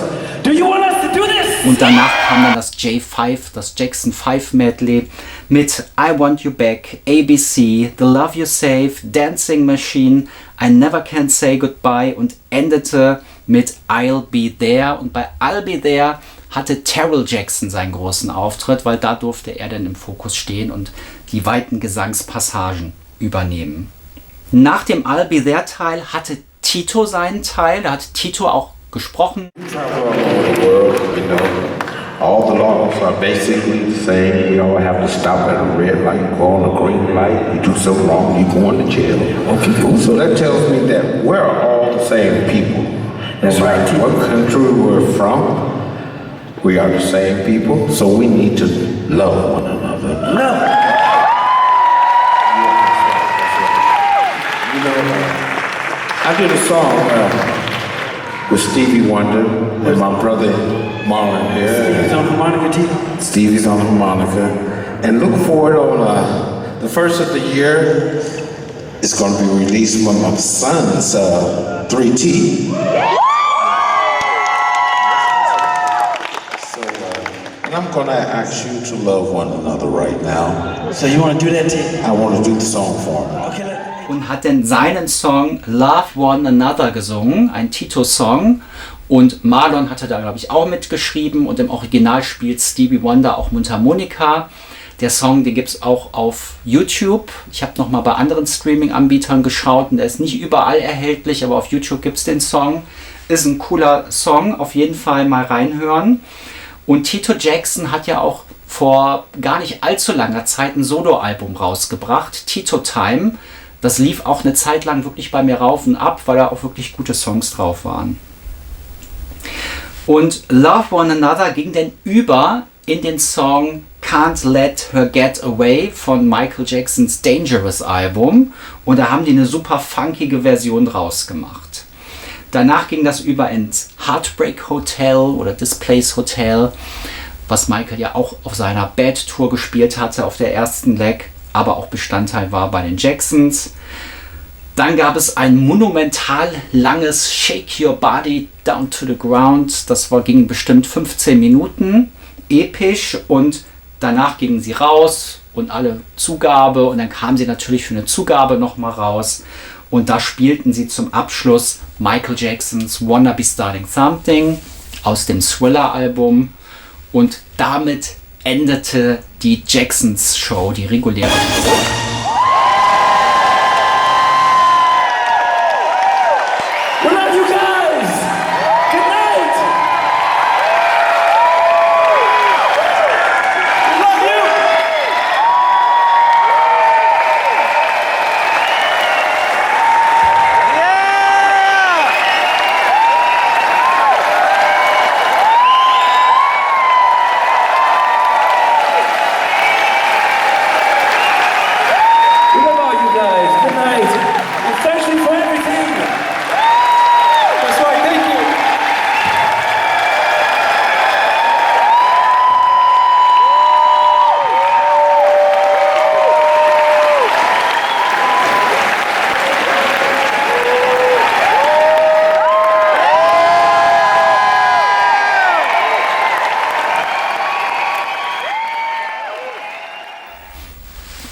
do you want us to do this? Und danach kam dann das J5, das Jackson 5 Medley mit I Want You Back, ABC, The Love You Save, Dancing Machine, I Never Can Say Goodbye und endete mit I'll Be There. Und bei I'll Be There hatte Terrell Jackson seinen großen Auftritt, weil da durfte er dann im Fokus stehen und die weiten Gesangspassagen übernehmen. Nach dem I'll Be There Teil hatte Tito seinen Teil, da hat Tito auch gesprochen. All the laws are basically the same. We all have to stop at a red light, go on a green light. You do so wrong, you go into jail. Okay, cool. So that tells me that we're all the same people. That's right. What country we're from, we are the same people. So we need to love one another. Love. You know, I did a song with Stevie Wonder and my brother Marlon here. Stevie's on harmonica, Tito. Stevie's on harmonica. And look for it on the first of the year. It's going to be released by my son's 3T. So, and I'm going to ask you to love one another right now. So you want to do that, Tito? I want to do the song for him. Okay. Und hat dann seinen Song Love One Another gesungen, ein Tito-Song. Und Marlon hatte da, glaube ich, auch mitgeschrieben. Und im Original spielt Stevie Wonder auch Mundharmonika. Der Song, den gibt es auch auf YouTube. Ich habe nochmal bei anderen Streaming-Anbietern geschaut und der ist nicht überall erhältlich, aber auf YouTube gibt es den Song. Ist ein cooler Song, auf jeden Fall mal reinhören. Und Tito Jackson hat ja auch vor gar nicht allzu langer Zeit ein Soloalbum rausgebracht, Tito Time. Das lief auch eine Zeit lang wirklich bei mir rauf und ab, weil da auch wirklich gute Songs drauf waren. Und Love One Another ging dann über in den Song Can't Let Her Get Away von Michael Jacksons Dangerous Album. Und da haben die eine super funkige Version draus gemacht. Danach ging das über ins Heartbreak Hotel oder Displace Hotel, was Michael ja auch auf seiner Bad Tour gespielt hatte, auf der ersten Leg, aber auch Bestandteil war bei den Jacksons. Dann gab es ein monumental langes Shake Your Body Down to the Ground. Das ging bestimmt 15 Minuten, episch. Und danach gingen sie raus und alle Zugabe. Und dann kamen sie natürlich für eine Zugabe nochmal raus. Und da spielten sie zum Abschluss Michael Jacksons Wanna Be Starting Something aus dem Thriller-Album. Und damit endete die Jacksons Show, die reguläre Show.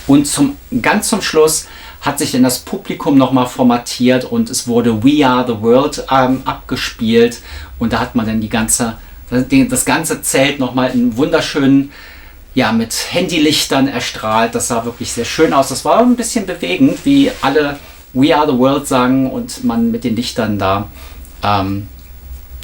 Und ganz zum Schluss hat sich dann das Publikum nochmal formatiert und es wurde We Are the World abgespielt. Und da hat man dann das ganze Zelt nochmal in wunderschönen, ja, mit Handylichtern erstrahlt. Das sah wirklich sehr schön aus. Das war ein bisschen bewegend, wie alle We Are the World sagen und man mit den Lichtern da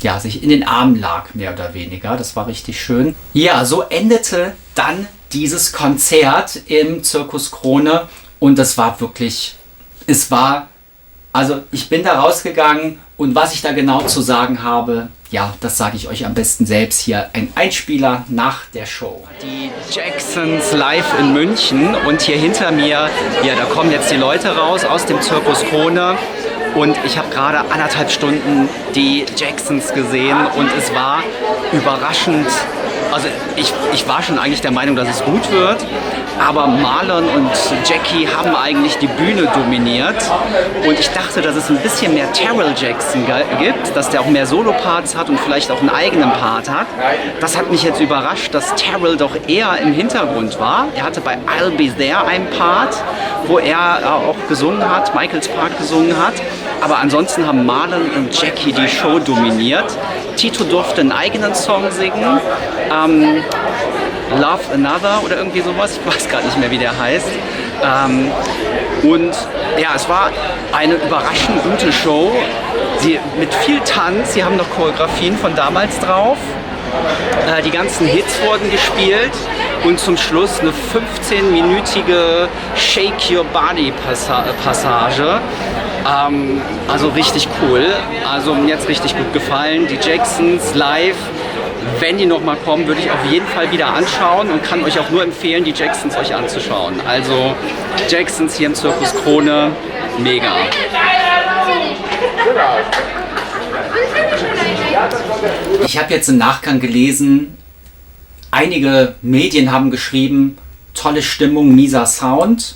ja, sich in den Armen lag, mehr oder weniger. Das war richtig schön. Ja, so endete dann dieses Konzert im Zirkus Krone und das war wirklich, also ich bin da rausgegangen und was ich da genau zu sagen habe, ja, das sage ich euch am besten selbst hier. Ein Einspieler nach der Show. Die Jacksons live in München und hier hinter mir, ja, da kommen jetzt die Leute raus aus dem Zirkus Krone. Und ich habe gerade 1,5 Stunden die Jacksons gesehen und es war überraschend. Also ich war schon eigentlich der Meinung, dass es gut wird, aber Marlon und Jackie haben eigentlich die Bühne dominiert und ich dachte, dass es ein bisschen mehr Terrell Jackson gibt, dass der auch mehr Solo-Parts hat und vielleicht auch einen eigenen Part hat. Das hat mich jetzt überrascht, dass Terrell doch eher im Hintergrund war. Er hatte bei I'll Be There einen Part, wo er auch gesungen hat, Michaels Part gesungen hat. Aber ansonsten haben Marlon und Jackie die Show dominiert. Tito durfte einen eigenen Song singen. Love Another oder irgendwie sowas. Ich weiß gar nicht mehr, wie der heißt. Und ja, es war eine überraschend gute Show. Mit viel Tanz. Sie haben noch Choreografien von damals drauf. Die ganzen Hits wurden gespielt. Und zum Schluss eine 15-minütige Shake Your Body Passage. Also richtig cool. Also mir jetzt richtig gut gefallen. Die Jacksons live. Wenn die nochmal kommen, würde ich auf jeden Fall wieder anschauen und kann euch auch nur empfehlen, die Jacksons euch anzuschauen. Also Jacksons hier im Zirkus Krone, mega. Ich habe jetzt im Nachgang gelesen, einige Medien haben geschrieben, tolle Stimmung, mieser Sound.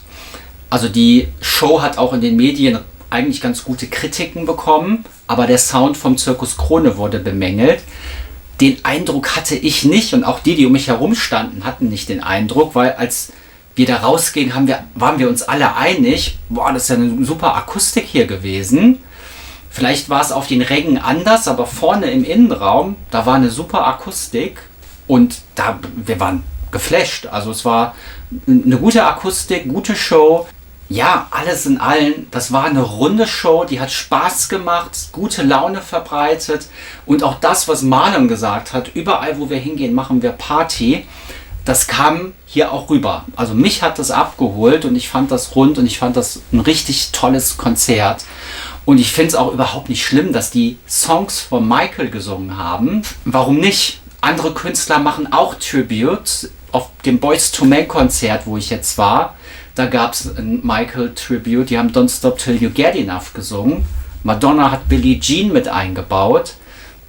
Also die Show hat auch in den Medien eigentlich ganz gute Kritiken bekommen, aber der Sound vom Zirkus Krone wurde bemängelt. Den Eindruck hatte ich nicht und auch die um mich herum standen, hatten nicht den Eindruck, weil als wir da rausgingen, waren wir uns alle einig, boah, das ist ja eine super Akustik hier gewesen. Vielleicht war es auf den Rängen anders, aber vorne im Innenraum, da war eine super Akustik und wir waren geflasht. Also es war eine gute Akustik, gute Show. Ja, alles in allem, das war eine runde Show, die hat Spaß gemacht, gute Laune verbreitet und auch das, was Marlon gesagt hat, überall wo wir hingehen, machen wir Party, das kam hier auch rüber. Also mich hat das abgeholt und ich fand das rund und ich fand das ein richtig tolles Konzert. Und ich finde es auch überhaupt nicht schlimm, dass die Songs von Michael gesungen haben. Warum nicht? Andere Künstler machen auch Tribute. Auf dem Boyz II Men Konzert, wo ich jetzt war, da gab es ein Michael Tribute. Die haben Don't Stop Till You Get Enough gesungen. Madonna hat Billie Jean mit eingebaut.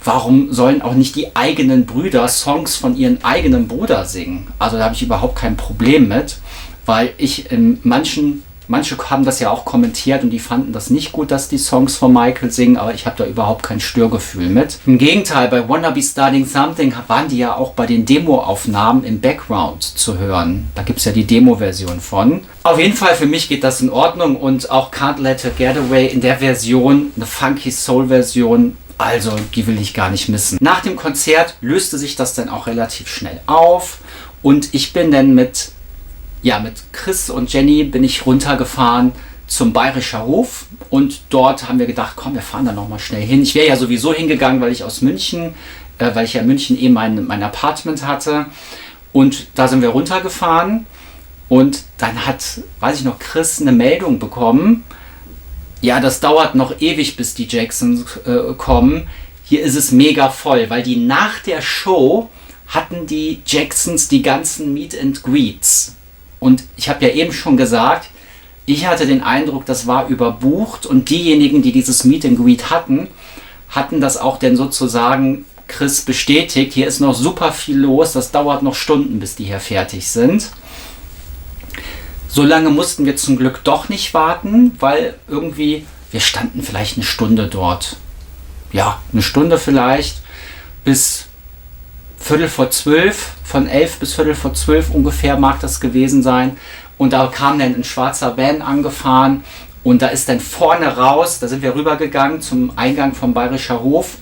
Warum sollen auch nicht die eigenen Brüder Songs von ihrem eigenen Bruder singen? Also da habe ich überhaupt kein Problem mit, weil manche haben das ja auch kommentiert und die fanden das nicht gut, dass die Songs von Michael singen, aber ich habe da überhaupt kein Störgefühl mit. Im Gegenteil, bei Wanna Be Starting Something waren die ja auch bei den Demo-Aufnahmen im Background zu hören. Da gibt es ja die Demo-Version von. Auf jeden Fall, für mich geht das in Ordnung und auch Can't Let Her Get Away in der Version, eine Funky Soul-Version, also die will ich gar nicht missen. Nach dem Konzert löste sich das dann auch relativ schnell auf und ich bin dann mit Chris und Jenny bin ich runtergefahren zum Bayerischer Hof und dort haben wir gedacht, komm, wir fahren da nochmal schnell hin. Ich wäre ja sowieso hingegangen, weil ich ja in München mein Apartment hatte und da sind wir runtergefahren und dann hat, weiß ich noch, Chris eine Meldung bekommen, ja, das dauert noch ewig, bis die Jacksons kommen. Hier ist es mega voll, weil die nach der Show hatten die Jacksons die ganzen Meet and Greets. Und ich habe ja eben schon gesagt, ich hatte den Eindruck, das war überbucht und diejenigen, die dieses Meet and Greet hatten das auch denn sozusagen Chris bestätigt. Hier ist noch super viel los, das dauert noch Stunden, bis die hier fertig sind. So lange mussten wir zum Glück doch nicht warten, weil irgendwie, wir standen vielleicht eine Stunde dort. Ja, eine Stunde vielleicht bis 11:45, von 11 bis 11:45 ungefähr mag das gewesen sein. Und da kam dann ein schwarzer Van angefahren und da ist dann vorne raus, da sind wir rübergegangen zum Eingang vom Bayerischer Hof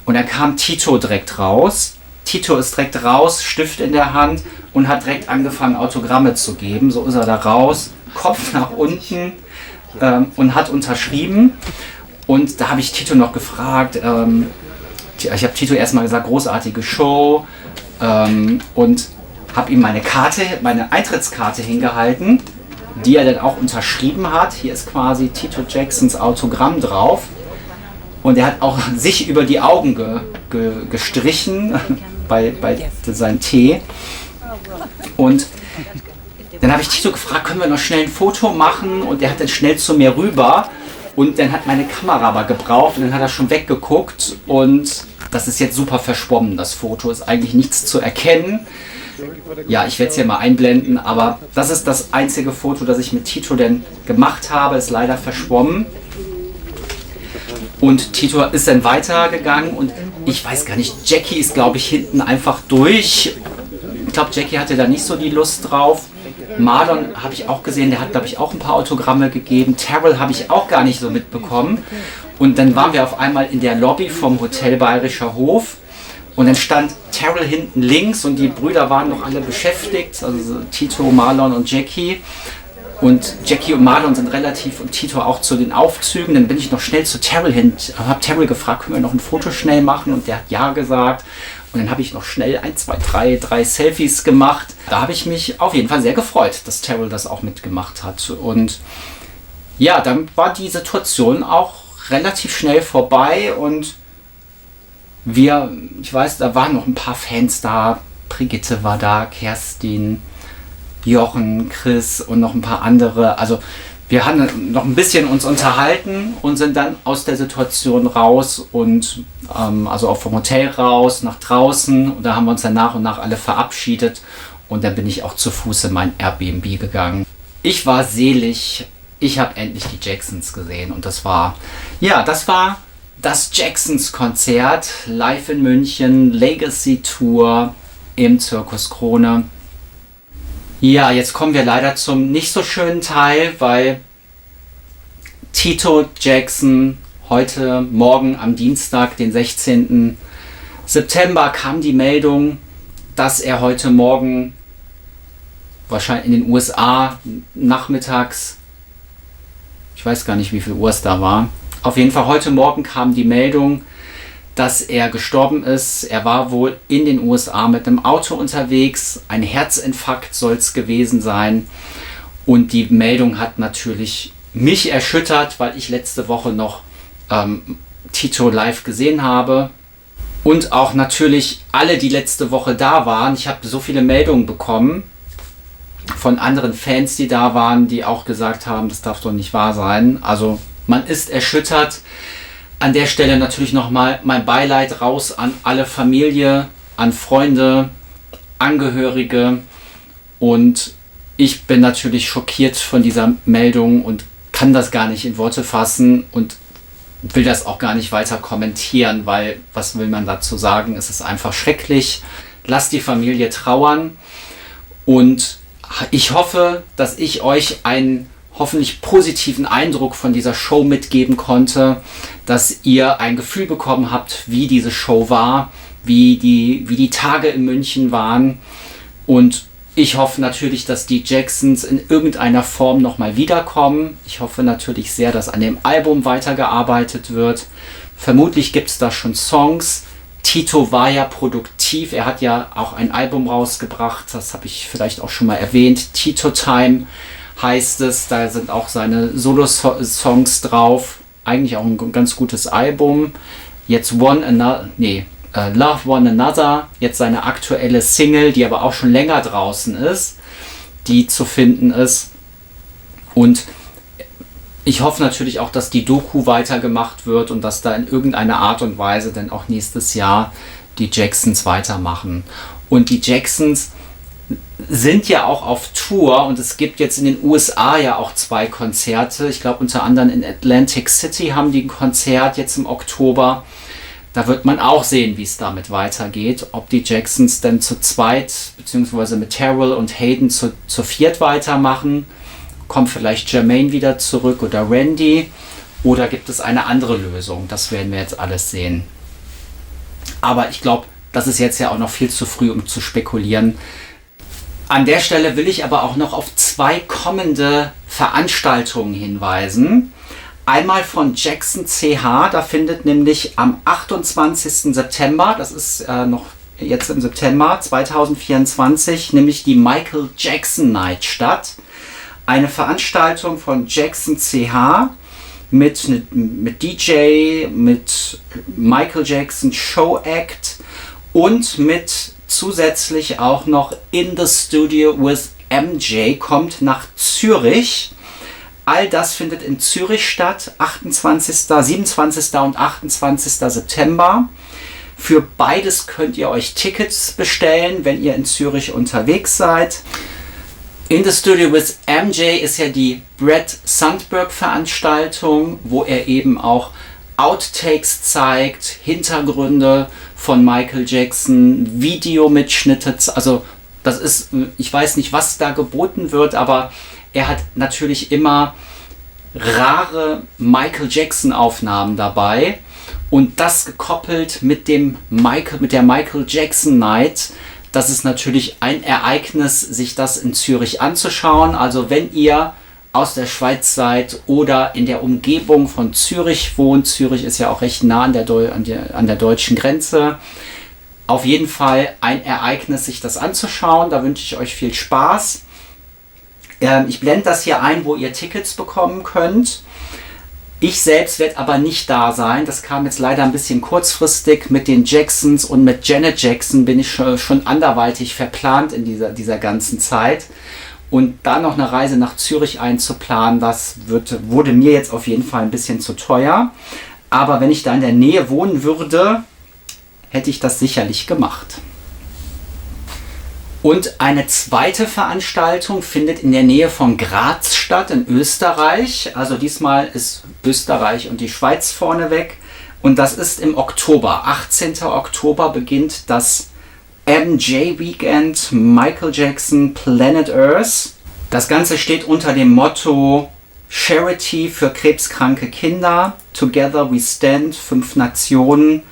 und da kam Tito direkt raus. Tito ist direkt raus, Stift in der Hand und hat direkt angefangen Autogramme zu geben. So ist er da raus, Kopf nach unten und hat unterschrieben. Und da habe ich Tito noch gefragt, ich habe Tito erstmal gesagt, großartige Show, und habe ihm meine Eintrittskarte hingehalten, die er dann auch unterschrieben hat. Hier ist quasi Tito Jacksons Autogramm drauf. Und er hat auch sich über die Augen gestrichen bei seinem Tee. Und dann habe ich Tito gefragt, können wir noch schnell ein Foto machen? Und er hat dann schnell zu mir rüber. Und dann hat meine Kamera aber gebraucht und dann hat er schon weggeguckt. Und das ist jetzt super verschwommen, das Foto. Ist eigentlich nichts zu erkennen. Ja, ich werde es hier mal einblenden, aber das ist das einzige Foto, das ich mit Tito denn gemacht habe. Ist leider verschwommen. Und Tito ist dann weitergegangen und ich weiß gar nicht, Jackie ist, glaube ich, hinten einfach durch. Ich glaube, Jackie hatte da nicht so die Lust drauf. Marlon habe ich auch gesehen, der hat, glaube ich, auch ein paar Autogramme gegeben. Terrell habe ich auch gar nicht so mitbekommen. Und dann waren wir auf einmal in der Lobby vom Hotel Bayerischer Hof. Und dann stand Terrell hinten links und die Brüder waren noch alle beschäftigt, also Tito, Marlon und Jackie. Und Jackie und Marlon sind relativ und Tito auch zu den Aufzügen. Dann bin ich noch schnell zu Terrell hin, habe Terrell gefragt, können wir noch ein Foto schnell machen? Und der hat ja gesagt. Und dann habe ich noch schnell 1, 2, 3 Selfies gemacht. Da habe ich mich auf jeden Fall sehr gefreut, dass Terrell das auch mitgemacht hat. Und ja, dann war die Situation auch relativ schnell vorbei und ich weiß, da waren noch ein paar Fans da. Brigitte war da, Kerstin, Jochen, Chris und noch ein paar andere. Also wir haben noch ein bisschen uns unterhalten und sind dann aus der Situation raus und also auch vom Hotel raus, nach draußen. Und da haben wir uns dann nach und nach alle verabschiedet und dann bin ich auch zu Fuß in mein Airbnb gegangen. Ich war selig. Ich habe endlich die Jacksons gesehen und das war das Jacksons-Konzert live in München, Legacy Tour im Zirkus Krone. Ja, jetzt kommen wir leider zum nicht so schönen Teil, weil Tito Jackson heute Morgen am Dienstag, den 16. September, kam die Meldung, dass er heute Morgen wahrscheinlich in den USA nachmittags, ich weiß gar nicht, wie viel Uhr es da war, auf jeden Fall heute Morgen kam die Meldung, dass er gestorben ist. Er war wohl in den USA mit einem Auto unterwegs. Ein Herzinfarkt soll es gewesen sein. Und die Meldung hat natürlich mich erschüttert, weil ich letzte Woche noch Tito live gesehen habe. Und auch natürlich alle, die letzte Woche da waren. Ich habe so viele Meldungen bekommen von anderen Fans, die da waren, die auch gesagt haben, das darf doch nicht wahr sein. Also man ist erschüttert. An der Stelle natürlich nochmal mein Beileid raus an alle Familie, an Freunde, Angehörige. Und ich bin natürlich schockiert von dieser Meldung und kann das gar nicht in Worte fassen und will das auch gar nicht weiter kommentieren, weil was will man dazu sagen? Es ist einfach schrecklich. Lasst die Familie trauern und ich hoffe, dass ich euch einen hoffentlich positiven Eindruck von dieser Show mitgeben konnte, dass ihr ein Gefühl bekommen habt, wie diese Show war, wie die Tage in München waren. Und ich hoffe natürlich, dass die Jacksons in irgendeiner Form nochmal wiederkommen. Ich hoffe natürlich sehr, dass an dem Album weitergearbeitet wird. Vermutlich gibt es da schon Songs. Tito war ja produktiv. Er hat ja auch ein Album rausgebracht. Das habe ich vielleicht auch schon mal erwähnt. Tito Time heißt es, da sind auch seine Solo-Songs drauf. Eigentlich auch ein ganz gutes Album. Jetzt Love One Another, jetzt seine aktuelle Single, die aber auch schon länger draußen ist, die zu finden ist. Und ich hoffe natürlich auch, dass die Doku weitergemacht wird und dass da in irgendeiner Art und Weise dann auch nächstes Jahr die Jacksons weitermachen. Und die Jacksons sind ja auch auf Tour und es gibt jetzt in den USA ja auch 2 Konzerte. Ich glaube unter anderem in Atlantic City haben die ein Konzert jetzt im Oktober. Da wird man auch sehen, wie es damit weitergeht. Ob die Jacksons dann zu zweit beziehungsweise mit Terrell und Hayden zu viert weitermachen. Kommt vielleicht Jermaine wieder zurück oder Randy oder gibt es eine andere Lösung? Das werden wir jetzt alles sehen. Aber ich glaube, das ist jetzt ja auch noch viel zu früh, um zu spekulieren. An der Stelle will ich aber auch noch auf 2 kommende Veranstaltungen hinweisen. Einmal von Jackson CH, da findet nämlich am 28. September, das ist noch jetzt im September 2024, nämlich die Michael Jackson Night statt. Eine Veranstaltung von Jackson CH mit DJ, mit Michael Jackson Show Act und mit zusätzlich auch noch In the Studio with MJ, kommt nach Zürich. All das findet in Zürich statt, 27. und 28. September. Für beides könnt ihr euch Tickets bestellen, wenn ihr in Zürich unterwegs seid. In the Studio with MJ ist ja die Brett Sandberg Veranstaltung, wo er eben auch Outtakes zeigt, Hintergründe von Michael Jackson, Videomitschnitte. Also das ist, ich weiß nicht, was da geboten wird, aber er hat natürlich immer rare Michael Jackson Aufnahmen dabei und das gekoppelt mit der Michael Jackson Night. Das ist natürlich ein Ereignis, sich das in Zürich anzuschauen. Also wenn ihr aus der Schweiz seid oder in der Umgebung von Zürich wohnt, Zürich ist ja auch recht nah an der deutschen Grenze, auf jeden Fall ein Ereignis, sich das anzuschauen. Da wünsche ich euch viel Spaß. Ich blende das hier ein, wo ihr Tickets bekommen könnt. Ich selbst werde aber nicht da sein. Das kam jetzt leider ein bisschen kurzfristig. Mit den Jacksons und mit Janet Jackson bin ich schon anderweitig verplant in dieser ganzen Zeit. Und da noch eine Reise nach Zürich einzuplanen, das wurde mir jetzt auf jeden Fall ein bisschen zu teuer. Aber wenn ich da in der Nähe wohnen würde, hätte ich das sicherlich gemacht. Und eine zweite Veranstaltung findet in der Nähe von Graz statt, in Österreich. Also diesmal ist Österreich und die Schweiz vorneweg. Und das ist im Oktober. 18. Oktober beginnt das MJ Weekend, Michael Jackson Planet Earth. Das Ganze steht unter dem Motto Charity für krebskranke Kinder, Together We Stand, 5 Nationen.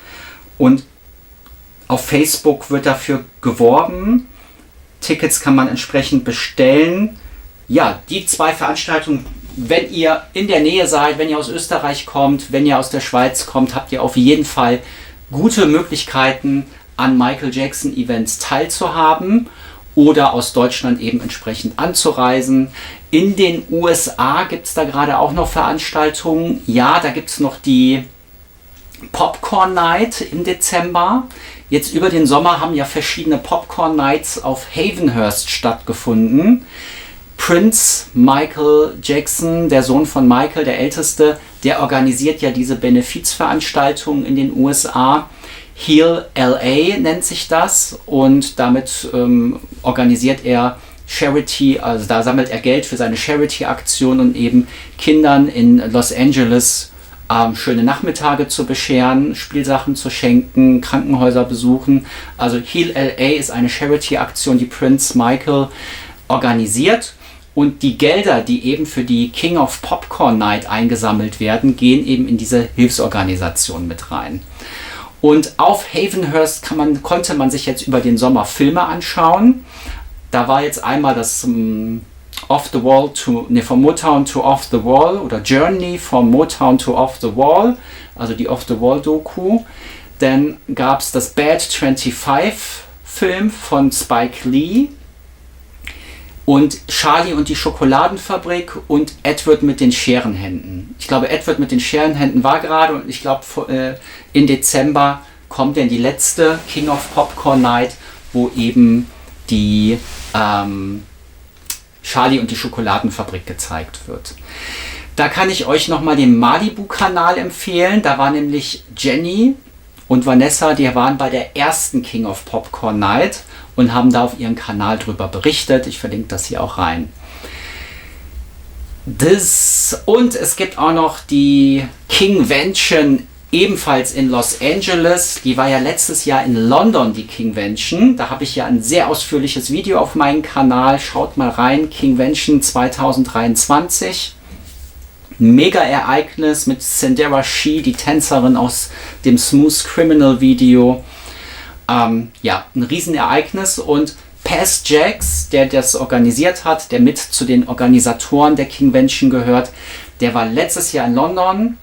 Und auf Facebook wird dafür geworben. Tickets kann man entsprechend bestellen. Ja, die 2 Veranstaltungen, wenn ihr in der Nähe seid, wenn ihr aus Österreich kommt, wenn ihr aus der Schweiz kommt, habt ihr auf jeden Fall gute Möglichkeiten, an Michael Jackson Events teilzuhaben oder aus Deutschland eben entsprechend anzureisen. In den USA gibt es da gerade auch noch Veranstaltungen. Ja, da gibt es noch die Popcorn Night im Dezember. Jetzt über den Sommer haben ja verschiedene Popcorn Nights auf Havenhurst stattgefunden. Prince Michael Jackson, der Sohn von Michael, der Älteste, der organisiert ja diese Benefizveranstaltungen in den USA. Heal LA nennt sich das und damit organisiert er Charity, also da sammelt er Geld für seine Charity-Aktion und eben Kindern in Los Angeles schöne Nachmittage zu bescheren, Spielsachen zu schenken, Krankenhäuser besuchen. Also Heal LA ist eine Charity-Aktion, die Prince Michael organisiert. Und die Gelder, die eben für die King of Popcorn Night eingesammelt werden, gehen eben in diese Hilfsorganisation mit rein. Und auf Havenhurst konnte man sich jetzt über den Sommer Filme anschauen. Da war jetzt einmal das from Motown to Off the Wall oder Journey from Motown to Off the Wall, also die Off the Wall Doku. Dann gab es das Bad 25 Film von Spike Lee und Charlie und die Schokoladenfabrik und Edward mit den Scherenhänden. Ich glaube, Edward mit den Scherenhänden war gerade und ich glaube, im Dezember kommt dann die letzte King of Popcorn Night, wo eben die Charlie und die Schokoladenfabrik gezeigt wird. Da kann ich euch nochmal den Malibu-Kanal empfehlen. Da war nämlich Jenny und Vanessa, die waren bei der ersten King of Popcorn Night und haben da auf ihren Kanal drüber berichtet. Ich verlinke das hier auch rein. Und es gibt auch noch die Kingvention ebenfalls in Los Angeles. Die war ja letztes Jahr in London, die Kingvention. Da habe ich ja ein sehr ausführliches Video auf meinem Kanal. Schaut mal rein, Kingvention 2023. Mega Ereignis mit Sandera Shee, die Tänzerin aus dem Smooth Criminal Video. Ja, ein Riesenereignis. Und Paz Jax, der das organisiert hat, der mit zu den Organisatoren der Kingvention gehört, Der war letztes Jahr in London,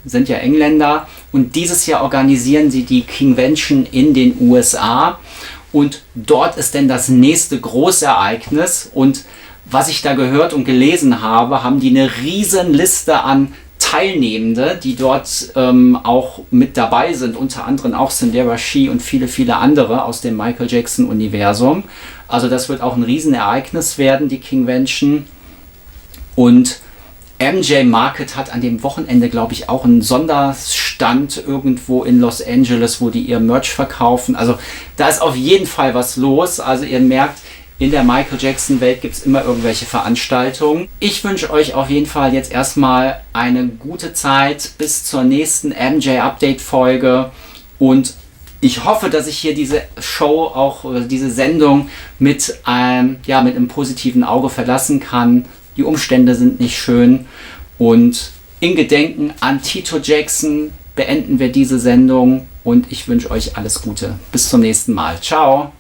sind ja Engländer, und dieses Jahr organisieren sie die Kingvention in den USA. Und dort ist denn das nächste Großereignis. Und was ich da gehört und gelesen habe, haben die eine riesen Liste an Teilnehmende, die dort auch mit dabei sind, unter anderem auch Sindel Rashid und viele, viele andere aus dem Michael Jackson-Universum. Also das wird auch ein Riesenereignis werden, die Kingvention. Und MJ Market hat an dem Wochenende, glaube ich, auch einen Sonderstand irgendwo in Los Angeles, wo die ihr Merch verkaufen. Also da ist auf jeden Fall was los. Also ihr merkt, in der Michael Jackson-Welt gibt es immer irgendwelche Veranstaltungen. Ich wünsche euch auf jeden Fall jetzt erstmal eine gute Zeit bis zur nächsten MJ-Update-Folge. Und ich hoffe, dass ich hier diese Show, auch diese Sendung mit einem positiven Auge verlassen kann. Die Umstände sind nicht schön. Und in Gedenken an Tito Jackson beenden wir diese Sendung. Und ich wünsche euch alles Gute. Bis zum nächsten Mal. Ciao.